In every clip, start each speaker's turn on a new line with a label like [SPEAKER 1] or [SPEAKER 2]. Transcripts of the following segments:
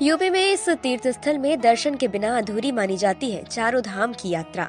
[SPEAKER 1] UP में इस तीर्थ स्थल में दर्शन के बिना अधूरी मानी जाती है चारों धाम की यात्रा।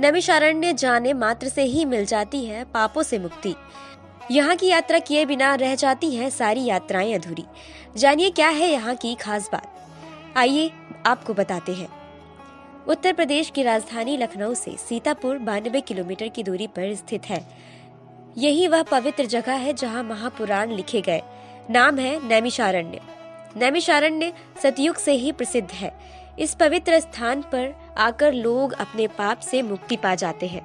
[SPEAKER 1] नैमिषारण्य जाने मात्र से ही मिल जाती है पापों से मुक्ति। यहाँ की यात्रा किए बिना रह जाती हैं सारी यात्राएं अधूरी। जानिए क्या है यहाँ की खास बात, आइए आपको बताते हैं। उत्तर प्रदेश की राजधानी लखनऊ से सीतापुर 92 किलोमीटर की दूरी पर स्थित है। यही वह पवित्र जगह है जहाँ महापुराण लिखे गए। नाम है नैमिषारण्य। नैमिषारण्य सतयुग से ही प्रसिद्ध है। इस पवित्र स्थान पर आकर लोग अपने पाप से मुक्ति पा जाते हैं।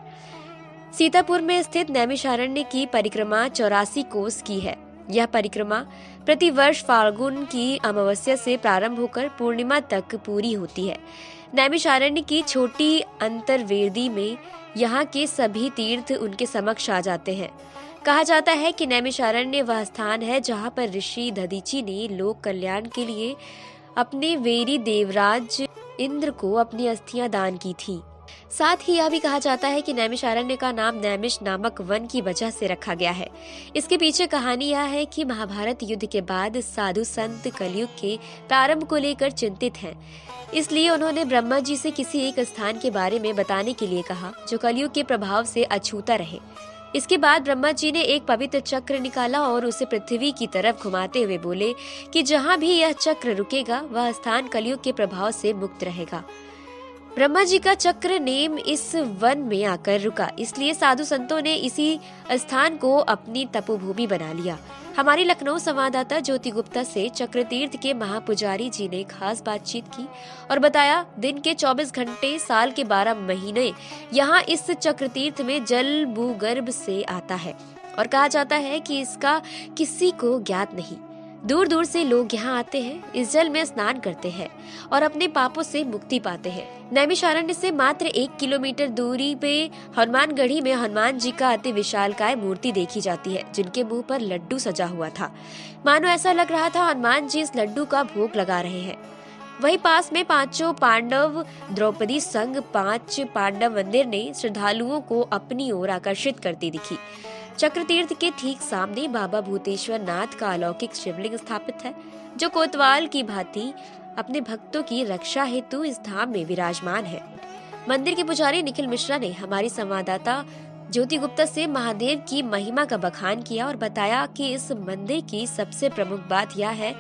[SPEAKER 1] सीतापुर में स्थित नैमिषारण्य की परिक्रमा 84 कोस की है। यह परिक्रमा प्रतिवर्ष फाल्गुन की अमावस्या से प्रारंभ होकर पूर्णिमा तक पूरी होती है। नैमिषारण्य की छोटी अंतर्वेदी में यहाँ के सभी तीर्थ उनके समक्ष आ जाते हैं। कहा जाता है कि नैमिषारण्य वह स्थान है जहाँ पर ऋषि दधीचि ने लोक कल्याण के लिए अपने वेरी देवराज इंद्र को अपनी अस्थियां दान की थी। साथ ही यह भी कहा जाता है कि नैमिषारण्य का नाम नैमिष नामक वन की वजह से रखा गया है। इसके पीछे कहानी यह है कि महाभारत युद्ध के बाद साधु संत कलयुग के प्रारंभ को लेकर चिंतित हैं। इसलिए उन्होंने ब्रह्मा जी से किसी एक स्थान के बारे में बताने के लिए कहा जो कलयुग के प्रभाव से अछूता रहे। इसके बाद ब्रह्मा जी ने एक पवित्र चक्र निकाला और उसे पृथ्वी की तरफ घुमाते हुए बोले कि जहाँ भी यह चक्र रुकेगा वह स्थान कलयुग के प्रभाव से मुक्त रहेगा। ब्रह्मा जी का चक्र नेम इस वन में आकर रुका, इसलिए साधु संतों ने इसी स्थान को अपनी तपोभूमि बना लिया। हमारी लखनऊ संवाददाता ज्योति गुप्ता से चक्रतीर्थ के महापुजारी जी ने खास बातचीत की और बताया दिन के 24 घंटे साल के 12 महीने यहाँ इस चक्रतीर्थ में जल भूगर्भ से आता है और कहा जाता है कि इसका किसी को ज्ञात नहीं। दूर दूर से लोग यहाँ आते हैं, इस जल में स्नान करते हैं और अपने पापों से मुक्ति पाते हैं। नैमिषारण्य से मात्र 1 किलोमीटर दूरी पे हनुमानगढ़ी में हनुमान जी का अति विशालकाय मूर्ति देखी जाती है जिनके मुंह पर लड्डू सजा हुआ था। मानो ऐसा लग रहा था हनुमान जी इस लड्डू का भोग लगा रहे हैं। वहीं पास में पांचों पांडव द्रौपदी संग 5 पांडव मंदिर ने श्रद्धालुओं को अपनी ओर आकर्षित करती दिखी। चक्रतीर्थ के ठीक सामने बाबा भूतेश्वर नाथ का अलौकिक शिवलिंग स्थापित है जो कोतवाल की भांति अपने भक्तों की रक्षा हेतु इस धाम में विराजमान है। मंदिर के पुजारी निखिल मिश्रा ने हमारी संवाददाता ज्योति गुप्ता से महादेव की महिमा का बखान किया और बताया कि इस मंदिर की सबसे प्रमुख बात यह है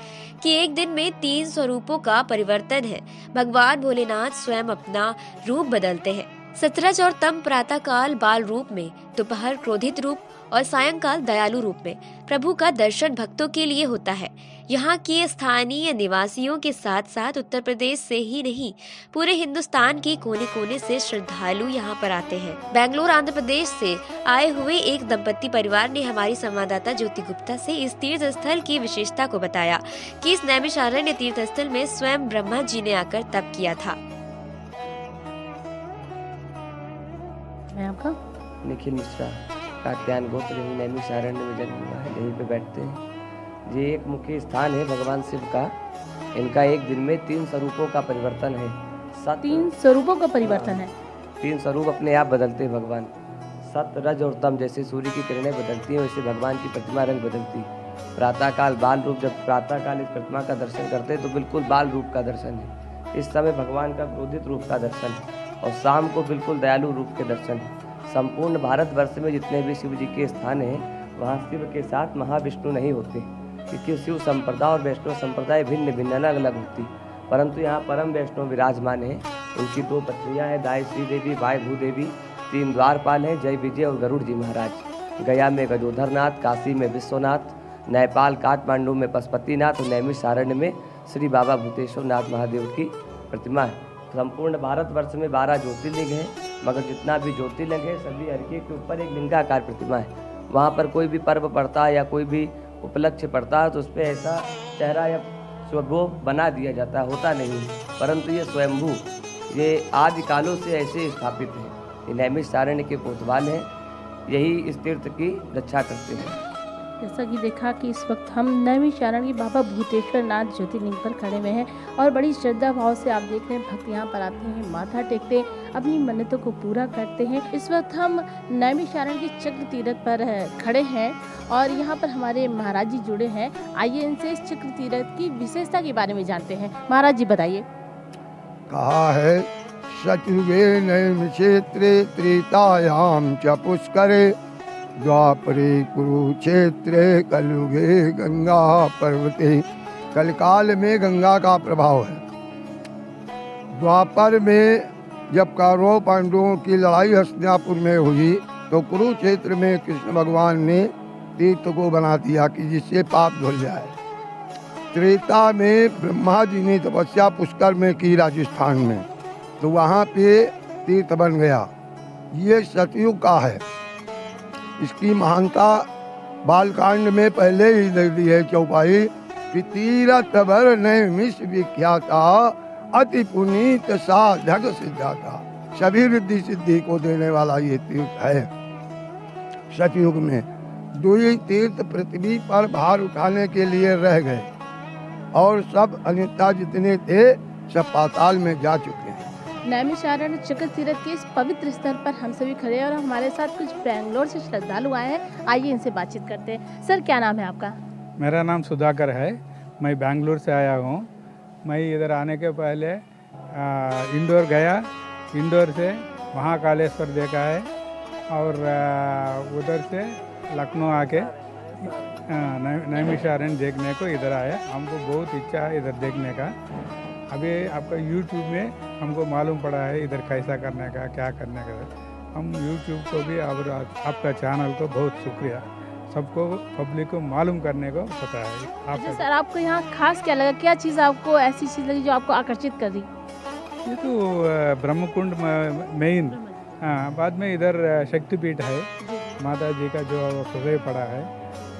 [SPEAKER 1] कि एक दिन में 3 स्वरूपों का परिवर्तन है। भगवान भोलेनाथ स्वयं अपना रूप बदलते हैं। सतरज और तम प्रातः काल बाल रूप में, दोपहर क्रोधित रूप और सायंकाल दयालु रूप में प्रभु का दर्शन भक्तों के लिए होता है। यहाँ के स्थानीय निवासियों के साथ साथ उत्तर प्रदेश से ही नहीं पूरे हिंदुस्तान के कोने कोने से श्रद्धालु यहाँ पर आते हैं। बेंगलुरु आंध्र प्रदेश से आए हुए एक दंपति परिवार ने हमारी संवाददाता ज्योति गुप्ता से इस तीर्थ स्थल की विशेषता को बताया कि इस नैमिषारण्य तीर्थ स्थल में स्वयं ब्रह्मा जी ने आकर तप किया था।
[SPEAKER 2] मैं आपका
[SPEAKER 3] निखिल मिश्रा कात्यायन गोत्र यही नैमिषारण्य में जन्म हुआ है, यहीं पे बैठते हैं। ये एक मुख्य स्थान है भगवान शिव का। इनका एक दिन में 3 स्वरूपों का परिवर्तन है।
[SPEAKER 2] 3 स्वरूपों का परिवर्तन है।
[SPEAKER 3] 3 स्वरूप अपने आप बदलते हैं भगवान। सत रज और तम, जैसे सूर्य की किरणें बदलती हैं वैसे भगवान की प्रतिमा रंग बदलती है। प्रातःकाल बाल रूप, जब प्रातःकाल इस प्रतिमा का दर्शन करते हैं तो बिल्कुल बाल रूप का दर्शन है। इस समय भगवान का क्रोधित रूप का दर्शन है और शाम को बिल्कुल दयालु रूप के दर्शन है। संपूर्ण भारतवर्ष में जितने भी शिव जी के स्थान हैं वहाँ शिव के साथ महाविष्णु नहीं होते, क्योंकि शिव संप्रदाय और वैष्णव संप्रदाय भिन्न भिन्न अलग अलग होती, परंतु यहाँ परम वैष्णव विराजमान है। उनकी 2 पत्नियाँ हैं, दायश्री देवी, बाय भू देवी, 3 द्वारपाल हैं, जय विजय और गरुड़ जी महाराज। गया में गजोधरनाथ, काशी में विश्वनाथ, नेपाल काठमांडू में पशुपतिनाथ और नैमिषारण्य में श्री बाबा भूतेश्वर नाथ महादेव की प्रतिमा है। संपूर्ण भारतवर्ष में 12 ज्योतिर्लिंग हैं, मगर जितना भी ज्योतिर्लिंग है सभी हर के ऊपर एक लिंगाकार प्रतिमा है। वहाँ पर कोई भी पर्व पड़ता है या कोई भी उपलक्ष्य पड़ता है तो उस पर ऐसा चेहरा या स्वरूप बना दिया जाता है, होता नहीं, परंतु ये स्वयंभू, ये आदि कालों से ऐसे स्थापित है। ये नैमिषारण्य के कोतवाल हैं, यही इस तीर्थ की रक्षा करते हैं।
[SPEAKER 2] जैसा कि देखा कि इस वक्त हम नैमिषारण्य की बाबा भूतेश्वर नाथ ज्योतिर्लिंग पर खड़े हुए हैं और बड़ी श्रद्धा भाव से आप देख रहे हैं भक्त यहाँ पर आते हैं, माथा टेकते हैं, अपनी मन्नतों को पूरा करते हैं। इस वक्त हम नैमिषारण्य के चक्र तीर्थ पर खड़े हैं और यहाँ पर हमारे महाराज जी जुड़े हैं। आइए इनसे इस चक्र तीर्थ की विशेषता के बारे में जानते हैं। महाराज जी बताइए।
[SPEAKER 4] कहा है शत्रुघ्ने नैमिषेत्रे त्रेतायाम च पुष्करे द्वापरे कुरुक्षेत्रे कलयुगे गंगा पर्वते। कलकाल में गंगा का प्रभाव है। द्वापर में जब कौरव पांडवों की लड़ाई हस्तिनापुर में हुई तो कुरुक्षेत्र में कृष्ण भगवान ने तीर्थ को बना दिया कि जिससे पाप धुल जाए। त्रेता में ब्रह्मा जी ने तपस्या पुष्कर में की राजस्थान में, तो वहाँ पे तीर्थ बन गया। ये सतयुग का है। इसकी महानता बालकांड में पहले ही दे दी है चौपाई कि तीरथ बर नैमिष विख्याता अति पुनीत साधक सिद्धाता। सभी रिद्धि सिद्धि को देने वाला ये तीर्थ है। सतयुग में दो ही तीर्थ पृथ्वी पर भार उठाने के लिए रह गए और सब अनिता जितने थे सब पाताल में जा चुके हैं।
[SPEAKER 2] नैमिषारण्य चक्र तीर्थ के इस पवित्र स्थल पर हम सभी खड़े हैं और हमारे साथ कुछ बेंगलोर से श्रद्धालु आए हैं। आइए इनसे बातचीत करते हैं। सर, क्या नाम है आपका?
[SPEAKER 5] मेरा नाम सुधाकर है। मैं बेंगलुरु से आया हूँ। मैं इधर आने के पहले इंदौर गया। इंदौर से महाकालेश्वर देखा है और उधर से लखनऊ आके नैमिषारण्य देखने को इधर आया। हमको बहुत इच्छा है इधर देखने का। अभी आपका यूट्यूब में हमको मालूम पड़ा है इधर कैसा करने का, क्या करने का। हम यूट्यूब को भी और आपका चैनल को बहुत शुक्रिया। सबको पब्लिक को मालूम करने को पता है।
[SPEAKER 2] अच्छा सर, आपको यहाँ खास क्या लगा? क्या चीज़ आपको ऐसी चीज़ लगी जो आपको आकर्षित कर दी?
[SPEAKER 5] ये तो ब्रह्मकुंड मेन। हाँ, बाद में इधर शक्तिपीठ है। माता जी का जो हृदय पड़ा है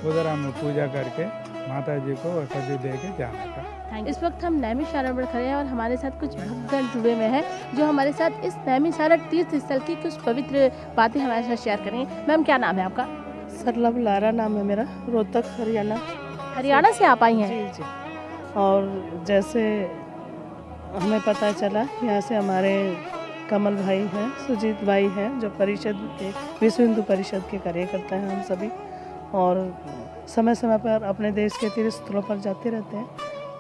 [SPEAKER 5] उधर हम पूजा करके माता जी को सब्जी दे के जाने का।
[SPEAKER 2] इस वक्त हम नैमिषारण्य पर खड़े हैं और हमारे साथ कुछ भक्तगण जुड़े हुए हैं जो हमारे साथ इस नैमिषारण्य तीर्थ स्थल की कुछ पवित्र बातें हमारे साथ शेयर करेंगे। मैम, क्या नाम है आपका?
[SPEAKER 6] सरलभ लारा नाम है मेरा, रोहतक हरियाणा।
[SPEAKER 2] हरियाणा से आप आई हैं?
[SPEAKER 6] जी जी। और जैसे हमें पता चला, यहाँ से हमारे कमल भाई हैं, सुजीत भाई हैं, जो परिषद के विश्व हिंदू परिषद के कार्यकर्ता हैं हम सभी, और समय समय पर अपने देश के तीर्थ स्थलों पर जाते रहते हैं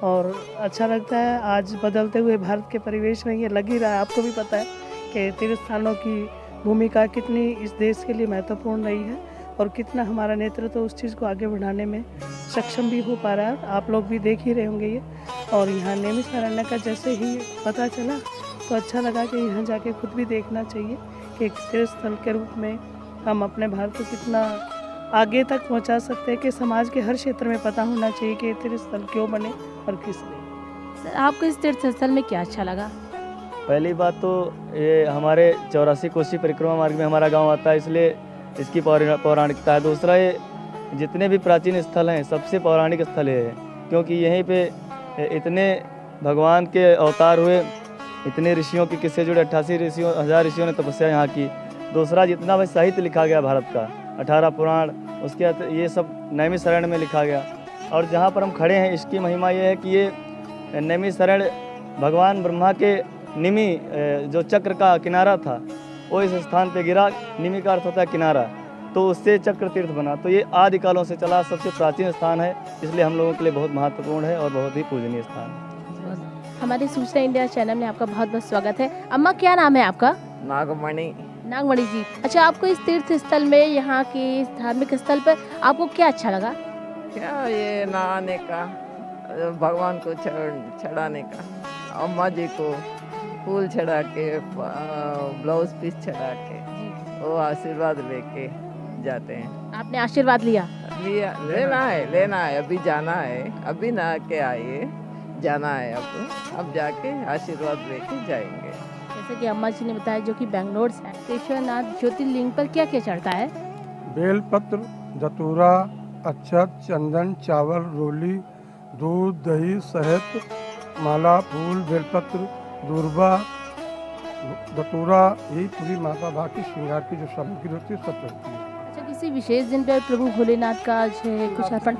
[SPEAKER 6] और अच्छा लगता है। आज बदलते हुए भारत के परिवेश में ये लग ही रहा है, आपको भी पता है कि तीर्थ स्थानों की भूमिका कितनी इस देश के लिए महत्वपूर्ण रही है और कितना हमारा नेतृत्व उस चीज़ को आगे बढ़ाने में सक्षम भी हो पा रहा है। आप लोग भी देख ही रहे होंगे ये। और यहाँ नैमिषारण्य का जैसे ही पता चला तो अच्छा लगा कि यहाँ जाके खुद भी देखना चाहिए कि एक तीर्थ स्थल के रूप में हम अपने भारत को कितना आगे तक पहुँचा सकते हैं, कि समाज के हर क्षेत्र में पता होना चाहिए कि तीर्थ स्थल क्यों बने और किस लिए।
[SPEAKER 2] सर, आपको इस तीर्थ स्थल में क्या अच्छा लगा?
[SPEAKER 7] पहली बात तो ये हमारे 84 कोसी परिक्रमा मार्ग में हमारा गांव आता है, इसलिए इसकी पौराणिकता है। दूसरा, ये जितने भी प्राचीन स्थल हैं सबसे पौराणिक स्थल है, क्योंकि यहीं पे इतने भगवान के अवतार हुए, इतने ऋषियों के किस्से जुड़े। 88 ऋषियों, 1000 ऋषियों ने तपस्या यहाँ की। दूसरा, जितना भी साहित्य लिखा गया भारत का, 18 पुराण, उसके ये सब नैमिषारण्य में लिखा गया। और जहाँ पर हम खड़े हैं इसकी महिमा ये है कि ये नैमिषारण्य भगवान ब्रह्मा के निमि जो चक्र का किनारा था वो इस स्थान पे गिरा। निमि का अर्थ होता है किनारा, तो उससे चक्र तीर्थ बना। तो ये आदि कालों से चला सबसे प्राचीन स्थान है, इसलिए हम लोगों के लिए बहुत महत्वपूर्ण है और बहुत ही पूजनीय स्थान है।
[SPEAKER 2] हमारे सूचना इंडिया चैनल में आपका बहुत बहुत स्वागत है। अम्मा, क्या नाम है आपका?
[SPEAKER 8] नागमणि।
[SPEAKER 2] नागमणि जी। अच्छा, आपको इस तीर्थ स्थल में, यहाँ के इस धार्मिक स्थल पर आपको क्या अच्छा लगा?
[SPEAKER 8] क्या ये नहाने का, भगवान को चढ़ाने का, अम्मा जी को फूल चढ़ा के, ब्लाउज पीस चढ़ा के वो आशीर्वाद लेके जाते हैं।
[SPEAKER 2] आपने आशीर्वाद लिया?
[SPEAKER 8] लेना है, अभी जाना है, अभी नहा के आइए, जाना है। अब जाके आशीर्वाद लेके जाएंगे।
[SPEAKER 2] जैसे कि अम्मा जी ने बताया, जो कि बेंगलोर से भूतेश्वर नाथ ज्योतिर्लिंग पर क्या क्या चढ़ता है?
[SPEAKER 4] बेलपत्र, धतूरा, अक्षत, चंदन, चावल, रोली, दूध, दही, शहद, माला, फूल, बेलपत्र, दूर्बा, धतूरा, यही पूरी माता बाकी श्रृंगार की जो सामग्री होती है सब चढ़ती है।
[SPEAKER 2] अच्छा, कि किसी विशेष दिन पर प्रभु भोलेनाथ का जो है कुछ अर्पण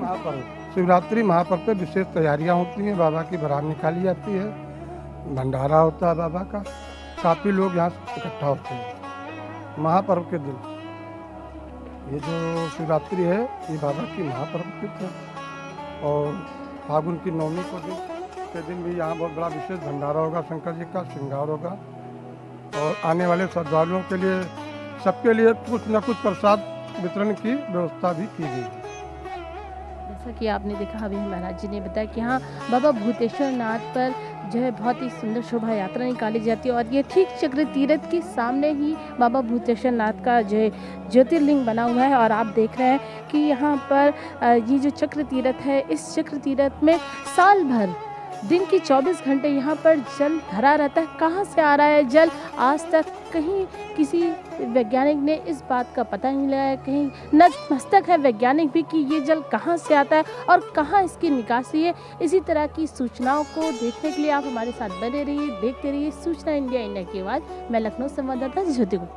[SPEAKER 9] शिवरात्रि महापर्व पे विशेष तैयारियां होती हैं। बाबा की बारात निकाली जाती है, भंडारा होता है बाबा का, काफ़ी लोग यहाँ इकट्ठा होते हैं महापर्व के दिन। ये जो शिवरात्रि है ये बाबा की महापर्व की है और फागुन की नवमी के दिन भी यहाँ बहुत बड़ा विशेष भंडारा होगा, शंकर जी का श्रृंगार होगा और आने वाले श्रद्धालुओं के लिए सबके लिए कुछ न कुछ प्रसाद वितरण की व्यवस्था भी की गई है।
[SPEAKER 2] जैसा कि आपने देखा अभी महाराज जी ने बताया कि हाँ बाबा भूतेश्वर नाथ पर जो है बहुत ही सुंदर शोभा यात्रा निकाली जाती है और ये ठीक चक्र तीर्थ के सामने ही बाबा भूतेश्वर नाथ का जो है ज्योतिर्लिंग बना हुआ है। और आप देख रहे हैं कि यहाँ पर ये जो चक्र तीर्थ है, इस चक्र तीर्थ में साल भर दिन की 24 घंटे यहाँ पर जल भरा रहता है। कहाँ से आ रहा है जल, आज तक कहीं किसी वैज्ञानिक ने इस बात का पता नहीं लगाया, कहीं नतमस्तक है वैज्ञानिक भी कि ये जल कहाँ से आता है और कहाँ इसकी निकासी है। इसी तरह की सूचनाओं को देखने के लिए आप हमारे साथ बने रहिए, देखते रहिए सूचना इंडिया की आवाज़। मैं लखनऊ संवाददाता ज्योति गुप्ता।